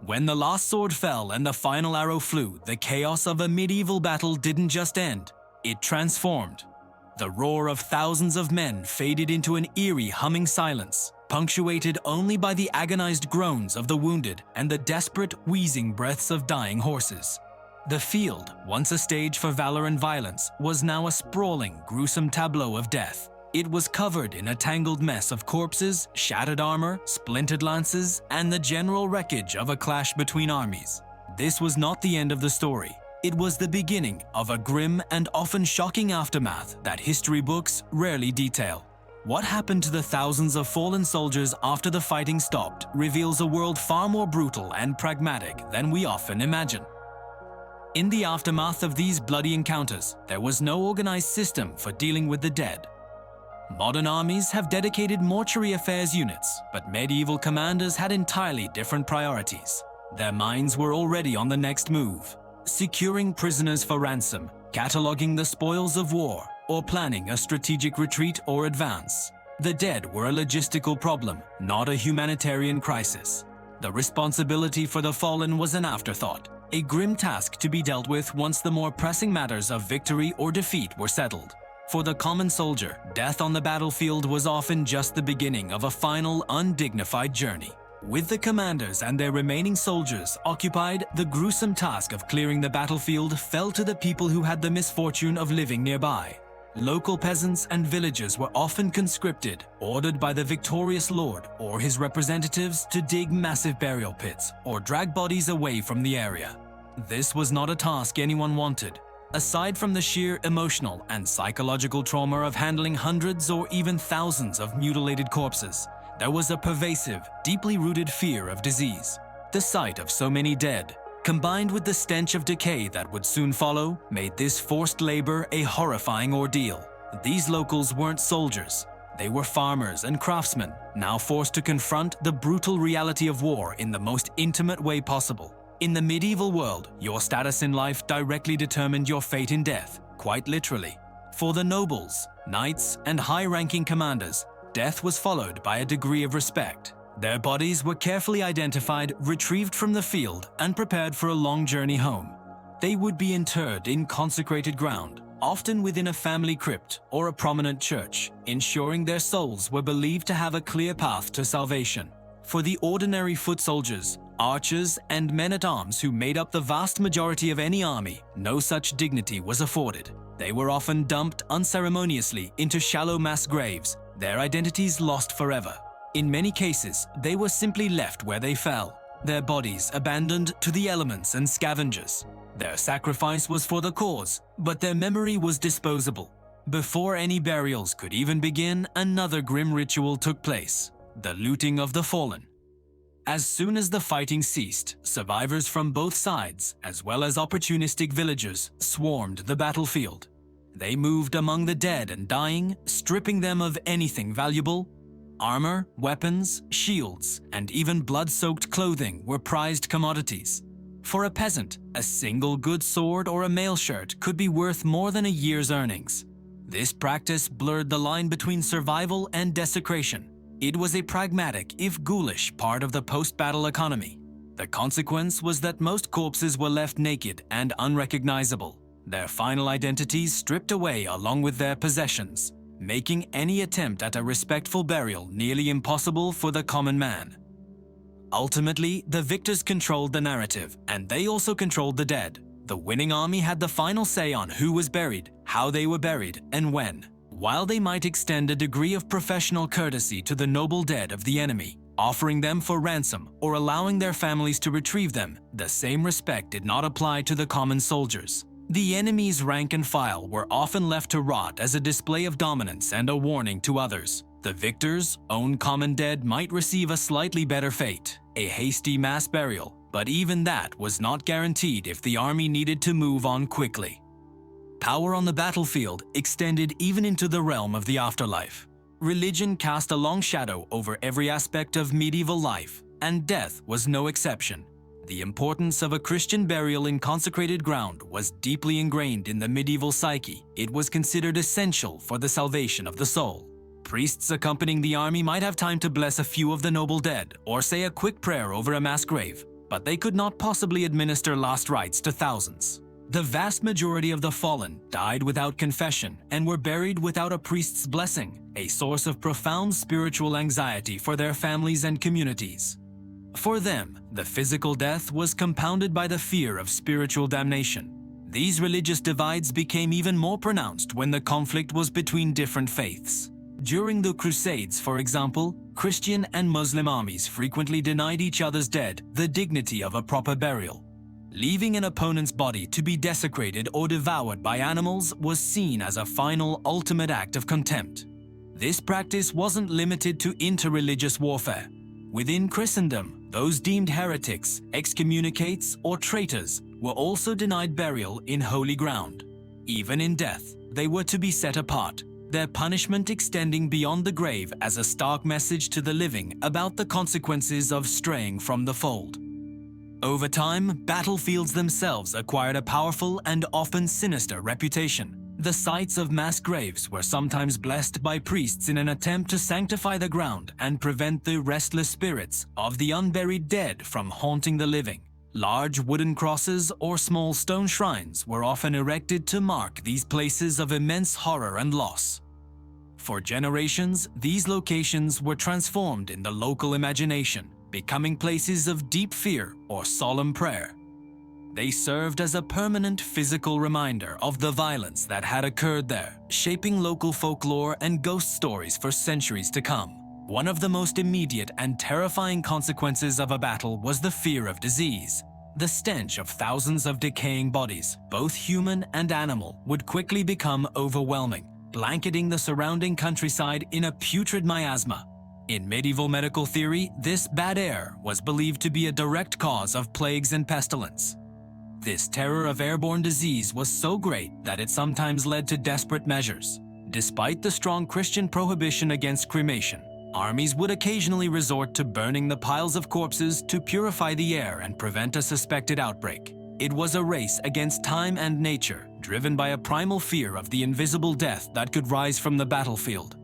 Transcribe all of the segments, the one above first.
When the last sword fell and the final arrow flew, the chaos of a medieval battle didn't just end, it transformed. The roar of thousands of men faded into an eerie humming silence, punctuated only by the agonized groans of the wounded and the desperate, wheezing breaths of dying horses. The field, once a stage for valor and violence, was now a sprawling, gruesome tableau of death. It was covered in a tangled mess of corpses, shattered armor, splintered lances, and the general wreckage of a clash between armies. This was not the end of the story. It was the beginning of a grim and often shocking aftermath that history books rarely detail. What happened to the thousands of fallen soldiers after the fighting stopped reveals a world far more brutal and pragmatic than we often imagine. In the aftermath of these bloody encounters, there was no organized system for dealing with the dead. Modern armies have dedicated mortuary affairs units, but medieval commanders had entirely different priorities. Their minds were already on the next move, securing prisoners for ransom, cataloging the spoils of war, or planning a strategic retreat or advance. The dead were a logistical problem, not a humanitarian crisis. The responsibility for the fallen was an afterthought, a grim task to be dealt with once the more pressing matters of victory or defeat were settled. For the common soldier, death on the battlefield was often just the beginning of a final, undignified journey. With the commanders and their remaining soldiers occupied, the gruesome task of clearing the battlefield fell to the people who had the misfortune of living nearby. Local peasants and villagers were often conscripted, ordered by the victorious lord or his representatives to dig massive burial pits or drag bodies away from the area. This was not a task anyone wanted. Aside from the sheer emotional and psychological trauma of handling hundreds or even thousands of mutilated corpses, there was a pervasive, deeply rooted fear of disease. The sight of so many dead, combined with the stench of decay that would soon follow, made this forced labor a horrifying ordeal. These locals weren't soldiers. They were farmers and craftsmen, now forced to confront the brutal reality of war in the most intimate way possible. In the medieval world, your status in life directly determined your fate in death, quite literally. For the nobles, knights, and high-ranking commanders, death was followed by a degree of respect. Their bodies were carefully identified, retrieved from the field, and prepared for a long journey home. They would be interred in consecrated ground, often within a family crypt or a prominent church, ensuring their souls were believed to have a clear path to salvation. For the ordinary foot soldiers, archers, and men-at-arms who made up the vast majority of any army, no such dignity was afforded. They were often dumped unceremoniously into shallow mass graves, their identities lost forever. In many cases, they were simply left where they fell, their bodies abandoned to the elements and scavengers. Their sacrifice was for the cause, but their memory was disposable. Before any burials could even begin, another grim ritual took place: the looting of the fallen. As soon as the fighting ceased, survivors from both sides, as well as opportunistic villagers, swarmed the battlefield. They moved among the dead and dying, stripping them of anything valuable. Armor, weapons, shields, and even blood-soaked clothing were prized commodities. For a peasant, a single good sword or a mail shirt could be worth more than a year's earnings. This practice blurred the line between survival and desecration. It was a pragmatic, if ghoulish, part of the post-battle economy. The consequence was that most corpses were left naked and unrecognizable, their final identities stripped away along with their possessions, making any attempt at a respectful burial nearly impossible for the common man. Ultimately, the victors controlled the narrative, and they also controlled the dead. The winning army had the final say on who was buried, how they were buried, and when. While they might extend a degree of professional courtesy to the noble dead of the enemy, offering them for ransom or allowing their families to retrieve them, the same respect did not apply to the common soldiers. The enemy's rank and file were often left to rot as a display of dominance and a warning to others. The victor's own common dead might receive a slightly better fate, a hasty mass burial, but even that was not guaranteed if the army needed to move on quickly. Power on the battlefield extended even into the realm of the afterlife. Religion cast a long shadow over every aspect of medieval life, and death was no exception. The importance of a Christian burial in consecrated ground was deeply ingrained in the medieval psyche. It was considered essential for the salvation of the soul. Priests accompanying the army might have time to bless a few of the noble dead or say a quick prayer over a mass grave, but they could not possibly administer last rites to thousands. The vast majority of the fallen died without confession and were buried without a priest's blessing, a source of profound spiritual anxiety for their families and communities. For them, the physical death was compounded by the fear of spiritual damnation. These religious divides became even more pronounced when the conflict was between different faiths. During the Crusades, for example, Christian and Muslim armies frequently denied each other's dead the dignity of a proper burial. Leaving an opponent's body to be desecrated or devoured by animals was seen as a final, ultimate act of contempt. This practice wasn't limited to interreligious warfare. Within Christendom, those deemed heretics, excommunicates, or traitors were also denied burial in holy ground. Even in death, they were to be set apart, their punishment extending beyond the grave as a stark message to the living about the consequences of straying from the fold. Over time, battlefields themselves acquired a powerful and often sinister reputation. The sites of mass graves were sometimes blessed by priests in an attempt to sanctify the ground and prevent the restless spirits of the unburied dead from haunting the living. Large wooden crosses or small stone shrines were often erected to mark these places of immense horror and loss. For generations, these locations were transformed in the local imagination, becoming places of deep fear or solemn prayer. They served as a permanent physical reminder of the violence that had occurred there, shaping local folklore and ghost stories for centuries to come. One of the most immediate and terrifying consequences of a battle was the fear of disease. The stench of thousands of decaying bodies, both human and animal, would quickly become overwhelming, blanketing the surrounding countryside in a putrid miasma. In medieval medical theory, this bad air was believed to be a direct cause of plagues and pestilence. This terror of airborne disease was so great that it sometimes led to desperate measures. Despite the strong Christian prohibition against cremation, armies would occasionally resort to burning the piles of corpses to purify the air and prevent a suspected outbreak. It was a race against time and nature, driven by a primal fear of the invisible death that could rise from the battlefield.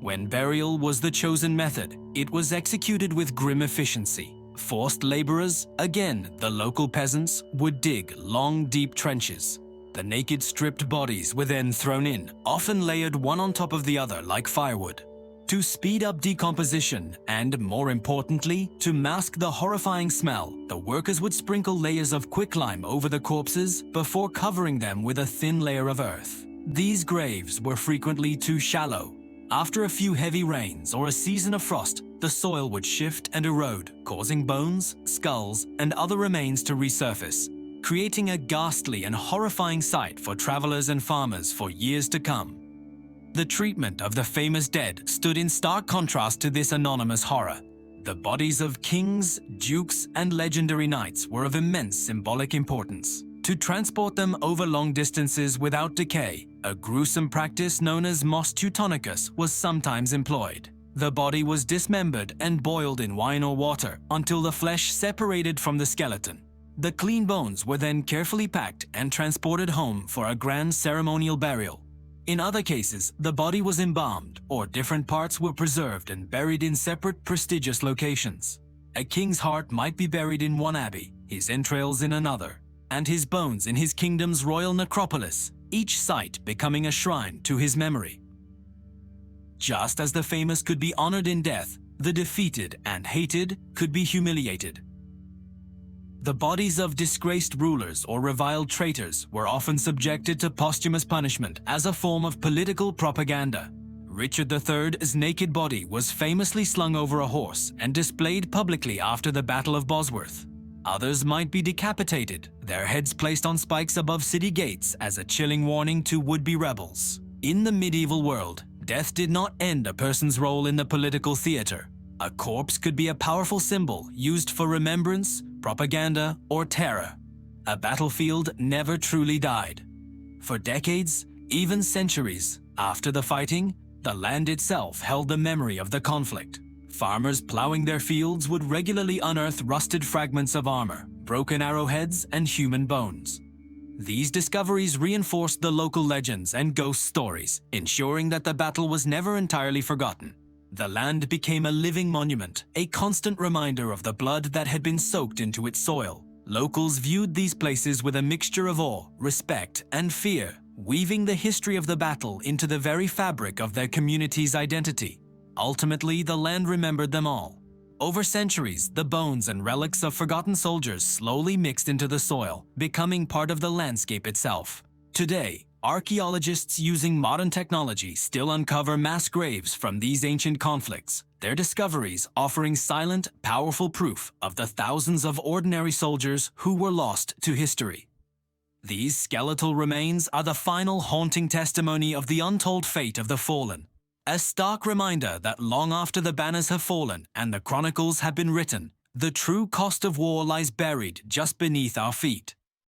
When burial was the chosen method, it was executed with grim efficiency. Forced laborers, again the local peasants, would dig long, deep trenches. The naked, stripped bodies were then thrown in, often layered one on top of the other like firewood. To speed up decomposition and, more importantly, to mask the horrifying smell, the workers would sprinkle layers of quicklime over the corpses before covering them with a thin layer of earth. These graves were frequently too shallow. After a few heavy rains or a season of frost, the soil would shift and erode, causing bones, skulls, and other remains to resurface, creating a ghastly and horrifying sight for travelers and farmers for years to come. The treatment of the famous dead stood in stark contrast to this anonymous horror. The bodies of kings, dukes, and legendary knights were of immense symbolic importance. To transport them over long distances without decay, a gruesome practice known as mos teutonicus was sometimes employed. The body was dismembered and boiled in wine or water until the flesh separated from the skeleton. The clean bones were then carefully packed and transported home for a grand ceremonial burial. In other cases, the body was embalmed, or different parts were preserved and buried in separate prestigious locations. A king's heart might be buried in one abbey, his entrails in another, and his bones in his kingdom's royal necropolis, each site becoming a shrine to his memory. Just as the famous could be honored in death, the defeated and hated could be humiliated. The bodies of disgraced rulers or reviled traitors were often subjected to posthumous punishment as a form of political propaganda. Richard III's naked body was famously slung over a horse and displayed publicly after the Battle of Bosworth. Others might be decapitated, their heads placed on spikes above city gates as a chilling warning to would-be rebels. In the medieval world, death did not end a person's role in the political theater. A corpse could be a powerful symbol used for remembrance, propaganda, or terror. A battlefield never truly died. For decades, even centuries, after the fighting, the land itself held the memory of the conflict. Farmers plowing their fields would regularly unearth rusted fragments of armor, broken arrowheads, and human bones. These discoveries reinforced the local legends and ghost stories, ensuring that the battle was never entirely forgotten. The land became a living monument, a constant reminder of the blood that had been soaked into its soil. Locals viewed these places with a mixture of awe, respect, and fear, weaving the history of the battle into the very fabric of their community's identity. Ultimately, the land remembered them all. Over centuries, the bones and relics of forgotten soldiers slowly mixed into the soil, becoming part of the landscape itself. Today, archaeologists using modern technology still uncover mass graves from these ancient conflicts, their discoveries offering silent, powerful proof of the thousands of ordinary soldiers who were lost to history. These skeletal remains are the final haunting testimony of the untold fate of the fallen, a stark reminder that long after the banners have fallen and the chronicles have been written, the true cost of war lies buried just beneath our feet.